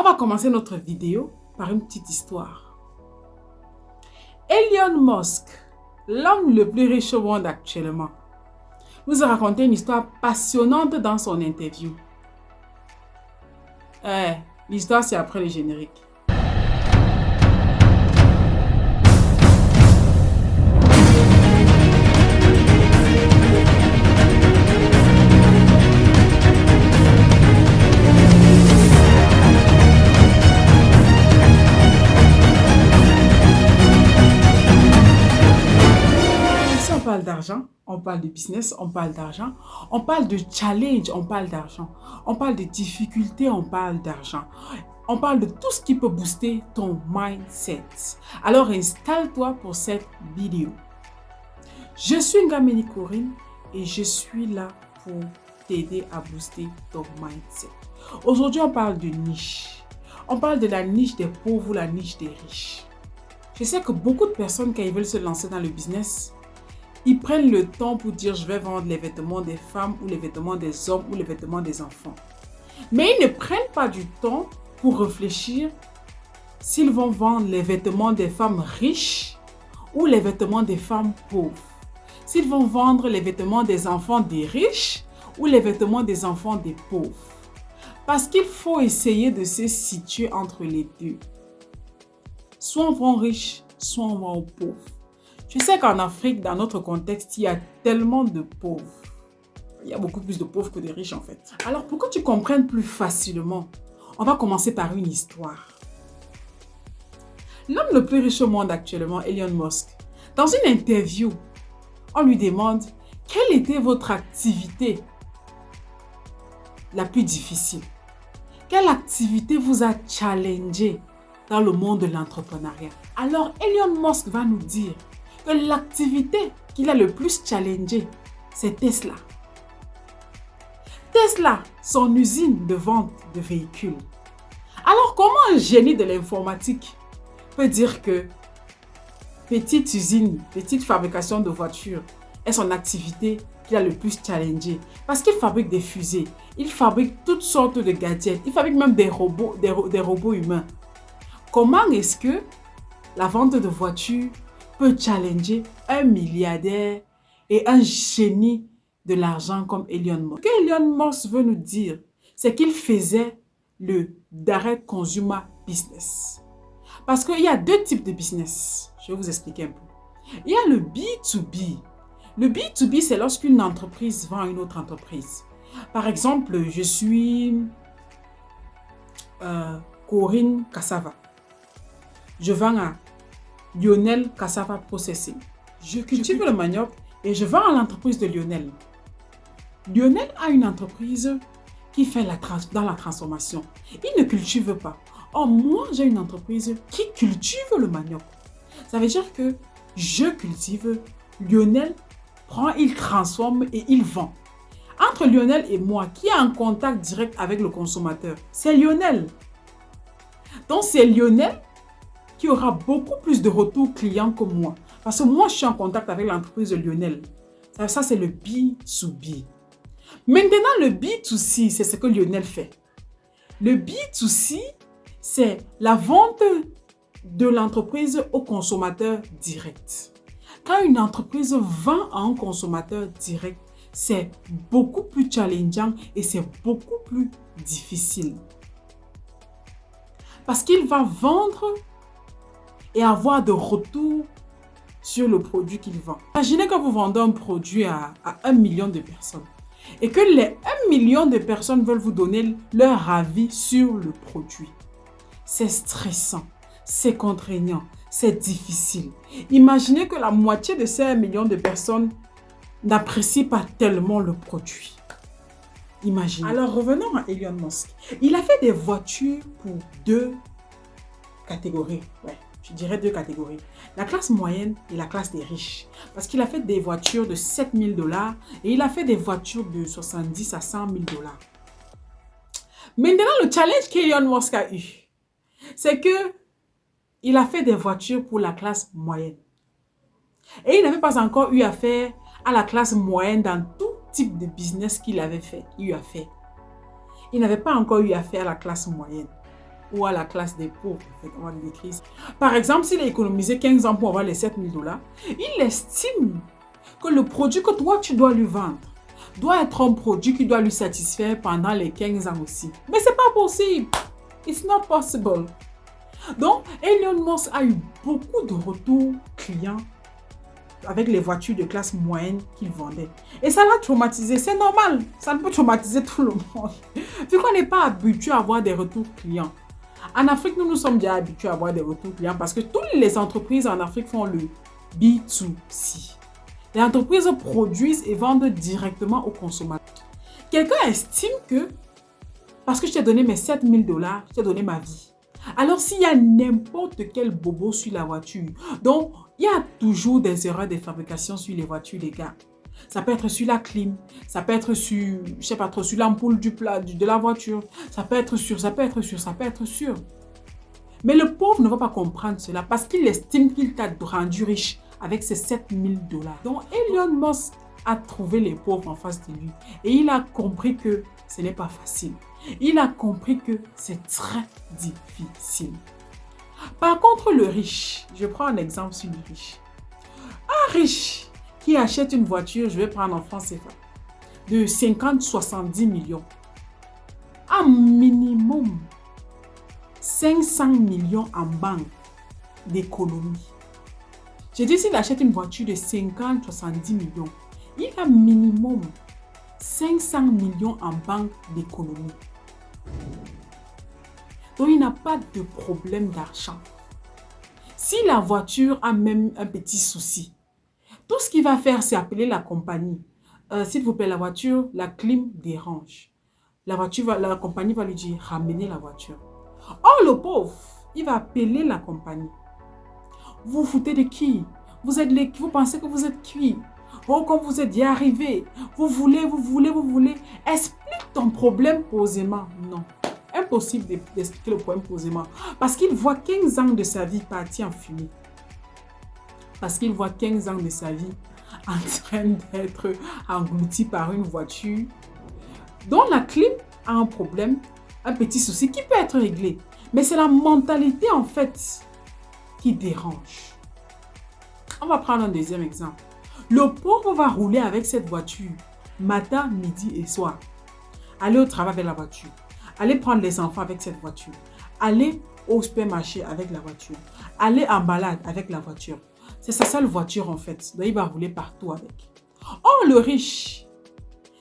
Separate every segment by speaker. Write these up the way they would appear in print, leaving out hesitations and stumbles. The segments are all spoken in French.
Speaker 1: On va commencer notre vidéo par une petite histoire. Elon Musk, l'homme le plus riche au monde actuellement, nous a raconté une histoire passionnante dans son interview. L'histoire, c'est après le générique. On parle d'argent, on parle de business, on parle d'argent, on parle de challenge, on parle d'argent, on parle de difficultés, on parle d'argent, on parle de tout ce qui peut booster ton mindset. Alors installe-toi pour cette vidéo. Je suis Ngameni Corinne et je suis là pour t'aider à booster ton mindset. Aujourd'hui, on parle de niche. On parle de la niche des pauvres ou la niche des riches. Je sais que beaucoup de personnes, quand ils veulent se lancer dans le business, ils prennent le temps pour dire je vais vendre les vêtements des femmes ou les vêtements des hommes ou les vêtements des enfants. Mais ils ne prennent pas du temps pour réfléchir s'ils vont vendre les vêtements des femmes riches ou les vêtements des femmes pauvres. S'ils vont vendre les vêtements des enfants des riches ou les vêtements des enfants des pauvres. Parce qu'il faut essayer de se situer entre les deux. Soit on vend riches, soit on vend aux pauvres. Je sais qu'en Afrique, dans notre contexte, il y a tellement de pauvres. Il y a beaucoup plus de pauvres que de riches en fait. Alors pour que tu comprennes plus facilement, on va commencer par une histoire. L'homme le plus riche au monde actuellement, Elon Musk, dans une interview, on lui demande quelle était votre activité la plus difficile? Quelle activité vous a challengé dans le monde de l'entrepreneuriat? Alors Elon Musk va nous dire que l'activité qu'il a le plus challengé, c'est Tesla. Tesla, son usine de vente de véhicules. Alors, comment un génie de l'informatique peut dire que petite usine, petite fabrication de voitures est son activité qu'il a le plus challengé? Parce qu'il fabrique des fusées, il fabrique toutes sortes de gadgets, il fabrique même des robots, des robots humains. Comment est-ce que la vente de voitures peut challenger un milliardaire et un génie de l'argent comme Elon Musk? Ce que Elon Musk veut nous dire, c'est qu'il faisait le direct consumer business. Parce qu'il y a deux types de business. Je vais vous expliquer un peu. Il y a le B2B. Le B2B, c'est lorsqu'une entreprise vend à une autre entreprise. Par exemple, je suis Corinne Cassava. Je vends à Lionel Cassava Processing. Je cultive le manioc et je vends à l'entreprise de Lionel. Lionel a une entreprise qui fait dans la transformation. Il ne cultive pas. Or, moi, j'ai une entreprise qui cultive le manioc. Ça veut dire que je cultive, Lionel prend, il transforme et il vend. Entre Lionel et moi, qui a un contact direct avec le consommateur, c'est Lionel. Donc, c'est Lionel qui aura beaucoup plus de retours clients que moi. Parce que moi, je suis en contact avec l'entreprise de Lionel. Ça c'est le B2B. Maintenant, le B2C, c'est ce que Lionel fait. Le B2C, c'est la vente de l'entreprise au consommateur direct. Quand une entreprise vend à un consommateur direct, c'est beaucoup plus challengeant et c'est beaucoup plus difficile. Parce qu'il va vendre et avoir de retour sur le produit qu'il vend. Imaginez que vous vendez un produit à 1 million de personnes et que les 1 million de personnes veulent vous donner leur avis sur le produit. C'est stressant, c'est contraignant, c'est difficile. Imaginez que la moitié de ces 1 million de personnes n'apprécient pas tellement le produit. Imaginez. Alors revenons à Elon Musk. Il a fait des voitures pour deux catégories. Je dirais deux catégories. La classe moyenne et la classe des riches. Parce qu'il a fait des voitures de 7 000 $ et il a fait des voitures de 70 à 100 000 $. Maintenant, le challenge qu'Elon Musk a eu, c'est que il a fait des voitures pour la classe moyenne. Et il n'avait pas encore eu affaire à la classe moyenne dans tout type de business qu'il avait fait. Il n'avait pas encore eu affaire à la classe moyenne. ou à la classe des pauvres. En fait, on va le décrire. Par exemple, s'il a économisé 15 ans pour avoir les 7 000 $, il estime que le produit que toi, tu dois lui vendre doit être un produit qui doit lui satisfaire pendant les 15 ans aussi. Mais c'est pas possible. It's not possible. Donc, Elon Musk a eu beaucoup de retours clients avec les voitures de classe moyenne qu'il vendait. Et ça l'a traumatisé. C'est normal. Ça ne peut traumatiser tout le monde. Vu qu'on n'est pas habitué à avoir des retours clients. En Afrique, nous sommes déjà habitués à avoir des retours clients parce que toutes les entreprises en Afrique font le B2C. Les entreprises produisent et vendent directement aux consommateurs. Quelqu'un estime que parce que je t'ai donné mes 7 000 $, je t'ai donné ma vie. Alors, s'il y a n'importe quel bobo sur la voiture, donc il y a toujours des erreurs de fabrication sur les voitures, les gars. Ça peut être sur la clim, ça peut être sur, je sais pas trop, sur l'ampoule de la voiture. Ça peut être sur, ça peut être sur, ça peut être sur. Mais le pauvre ne va pas comprendre cela parce qu'il estime qu'il t'a rendu riche avec ces 7 000 $. Donc, Elon Musk a trouvé les pauvres en face de lui et il a compris que ce n'est pas facile. Il a compris que c'est très difficile. Par contre, le riche, je prends un exemple sur le riche. Un riche qui achète une voiture, je vais prendre en France CFA, de 50-70 millions, un minimum 500 millions en banque d'économie. J'ai dit s'il achète une voiture de 50-70 millions, il a minimum 500 millions en banque d'économie. Donc, il n'a pas de problème d'argent. Si la voiture a même un petit souci, tout ce qu'il va faire, c'est appeler la compagnie. S'il vous plaît, la voiture, la clim dérange. La compagnie va lui dire, ramenez la voiture. Or, le pauvre, il va appeler la compagnie. Vous vous foutez de qui? Vous pensez que vous êtes qui? Oh, quand vous êtes y arrivé, vous voulez. Explique ton problème posément. Non. Impossible d'expliquer le problème posément. Parce qu'il voit 15 ans de sa vie partir en fumée. Parce qu'il voit 15 ans de sa vie en train d'être englouti par une voiture dont la clim a un problème, un petit souci qui peut être réglé. Mais c'est la mentalité en fait qui dérange. On va prendre un deuxième exemple. Le pauvre va rouler avec cette voiture matin, midi et soir. Aller au travail avec la voiture. Aller prendre les enfants avec cette voiture. Aller au supermarché avec la voiture. Aller en balade avec la voiture. C'est sa seule voiture en fait. Donc il va rouler partout avec. Or le riche,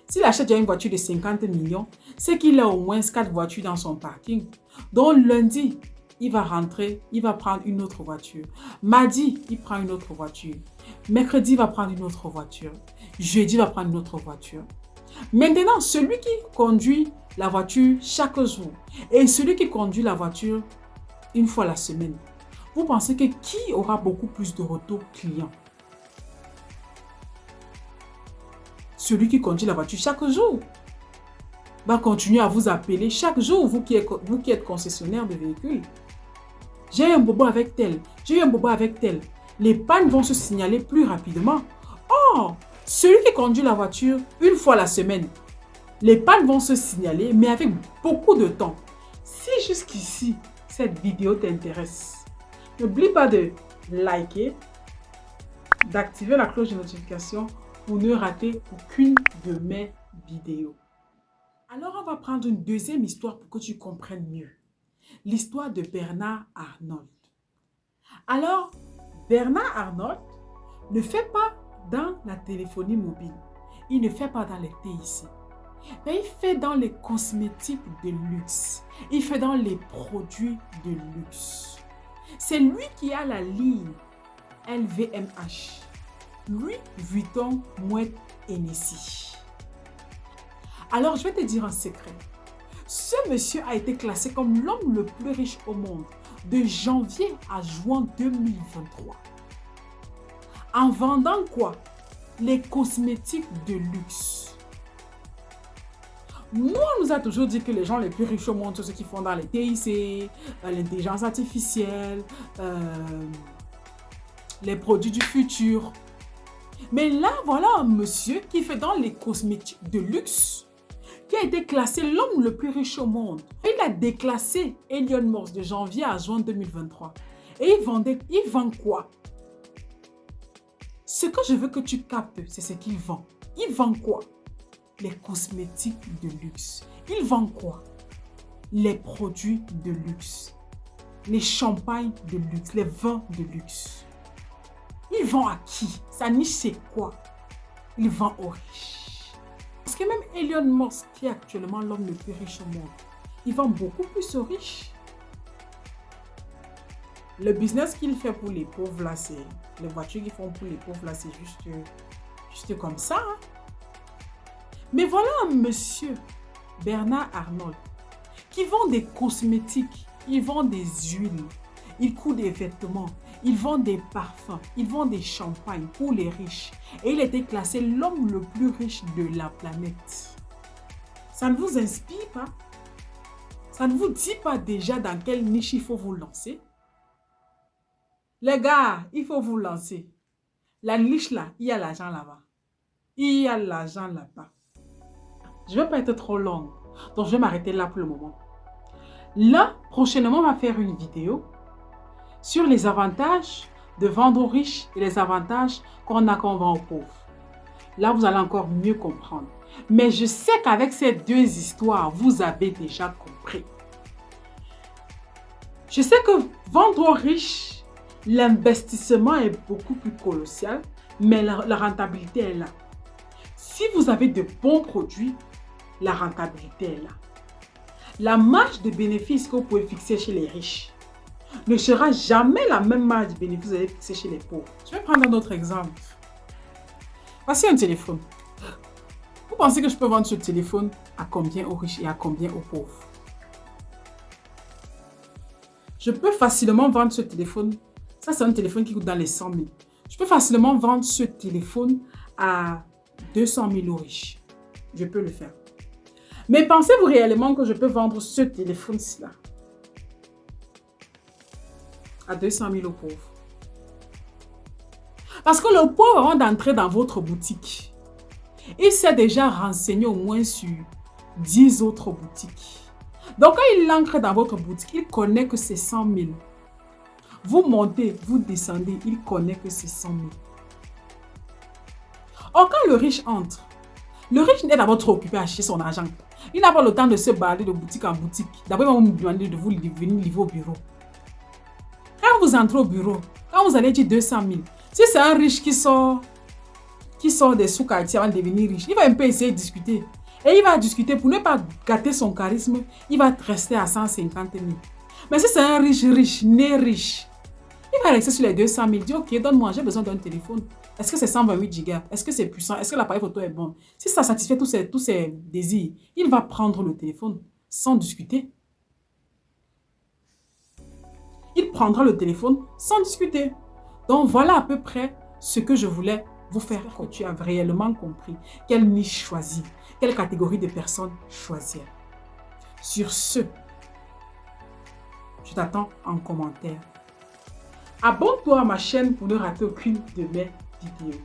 Speaker 1: s'il achète déjà une voiture de 50 millions, c'est qu'il a au moins 4 voitures dans son parking. Donc lundi, il va rentrer, il va prendre une autre voiture. Mardi, il prend une autre voiture. Mercredi, il va prendre une autre voiture. Jeudi, il va prendre une autre voiture. Maintenant, celui qui conduit la voiture chaque jour et celui qui conduit la voiture une fois la semaine, vous pensez que qui aura beaucoup plus de retours clients? Celui qui conduit la voiture chaque jour va continuer à vous appeler chaque jour, vous qui êtes concessionnaire de véhicules. J'ai un bobo avec tel, j'ai eu un bobo avec tel. Les pannes vont se signaler plus rapidement. Or, celui qui conduit la voiture une fois la semaine, les pannes vont se signaler, mais avec beaucoup de temps. Si jusqu'ici, cette vidéo t'intéresse, n'oublie pas de liker, d'activer la cloche de notification pour ne rater aucune de mes vidéos. Alors, on va prendre une deuxième histoire pour que tu comprennes mieux. L'histoire de Bernard Arnault. Alors, Bernard Arnault ne fait pas dans la téléphonie mobile. Il ne fait pas dans les TIC. Mais il fait dans les cosmétiques de luxe. Il fait dans les produits de luxe. C'est lui qui a la ligne LVMH. Louis Vuitton, Moet Hennessy. Alors, je vais te dire un secret. Ce monsieur a été classé comme l'homme le plus riche au monde de janvier à juin 2023. En vendant quoi? Les cosmétiques de luxe. Nous, on nous a toujours dit que les gens les plus riches au monde sont ceux qui font dans les TIC, l'intelligence artificielle, les produits du futur. Mais là, voilà un monsieur qui fait dans les cosmétiques de luxe, qui a été classé l'homme le plus riche au monde. Il a déclassé Elon Musk de janvier à juin 2023. Et il vend quoi? Ce que je veux que tu captes, c'est ce qu'il vend. Il vend quoi? Les cosmétiques de luxe. Il vend quoi? Les produits de luxe. Les champagnes de luxe, les vins de luxe. Il vend à qui? Sa niche, c'est quoi? Il vend aux riches. Parce que même Elon Musk, qui est actuellement l'homme le plus riche au monde, il vend beaucoup plus aux riches. Le business qu'il fait pour les pauvres, là, c'est... Les voitures qu'ils font pour les pauvres, là, c'est juste comme ça. Hein? Mais voilà un monsieur, Bernard Arnault, qui vend des cosmétiques, il vend des huiles, il coud des vêtements, il vend des parfums, il vend des champagnes pour les riches. Et il a été classé l'homme le plus riche de la planète. Ça ne vous inspire pas? Ça ne vous dit pas déjà dans quelle niche il faut vous lancer? Les gars, il faut vous lancer. La niche là, il y a l'argent là-bas. Il y a l'argent là-bas. Je ne vais pas être trop longue, donc je vais m'arrêter là pour le moment. Là, prochainement, on va faire une vidéo sur les avantages de vendre aux riches et les avantages qu'on a quand on vend aux pauvres. Là, vous allez encore mieux comprendre. Mais je sais qu'avec ces deux histoires, vous avez déjà compris. Je sais que vendre aux riches, l'investissement est beaucoup plus colossal, mais la rentabilité est là. Si vous avez de bons produits, la rentabilité est là. La marge de bénéfice que vous pouvez fixer chez les riches ne sera jamais la même marge de bénéfice que vous allez fixer chez les pauvres. Je vais prendre un autre exemple. Voici un téléphone. Vous pensez que je peux vendre ce téléphone à combien aux riches et à combien aux pauvres? Je peux facilement vendre ce téléphone. Ça, c'est un téléphone qui coûte dans les 100 000. Je peux facilement vendre ce téléphone à 200 000 aux riches. Je peux le faire. Mais pensez-vous réellement que je peux vendre ce téléphone-ci là à 200 000 aux pauvres? Parce que le pauvre, avant d'entrer dans votre boutique, il s'est déjà renseigné au moins sur 10 autres boutiques. Donc, quand il entre dans votre boutique, il connaît que c'est 100 000. Vous montez, vous descendez, il connaît que c'est 100 000. Or, quand le riche entre, le riche n'est d'abord trop occupé à acheter son argent. Il n'a pas le temps de se balader de boutique en boutique. D'abord, il va vous demander de vous venir livrer au bureau. Quand vous entrez au bureau, quand vous allez dire 200 000, si c'est un riche qui sort des sous-quartiers avant de devenir riche, il va un peu essayer de discuter. Et il va discuter pour ne pas gâter son charisme, il va rester à 150 000. Mais si c'est un riche, né riche, il va rester sur les 200 000. Il dit, ok, donne-moi, j'ai besoin d'un téléphone. Est-ce que c'est 128 Go? Est-ce que c'est puissant? Est-ce que l'appareil photo est bon? Si ça satisfait tous ses désirs, il va prendre le téléphone sans discuter. Il prendra le téléphone sans discuter. Donc, voilà à peu près ce que je voulais vous faire que tu as réellement compris. Quelle niche choisir? Quelle catégorie de personnes choisir? Sur ce, je t'attends en commentaire. Abonne-toi à ma chaîne pour ne rater aucune de mes vidéos.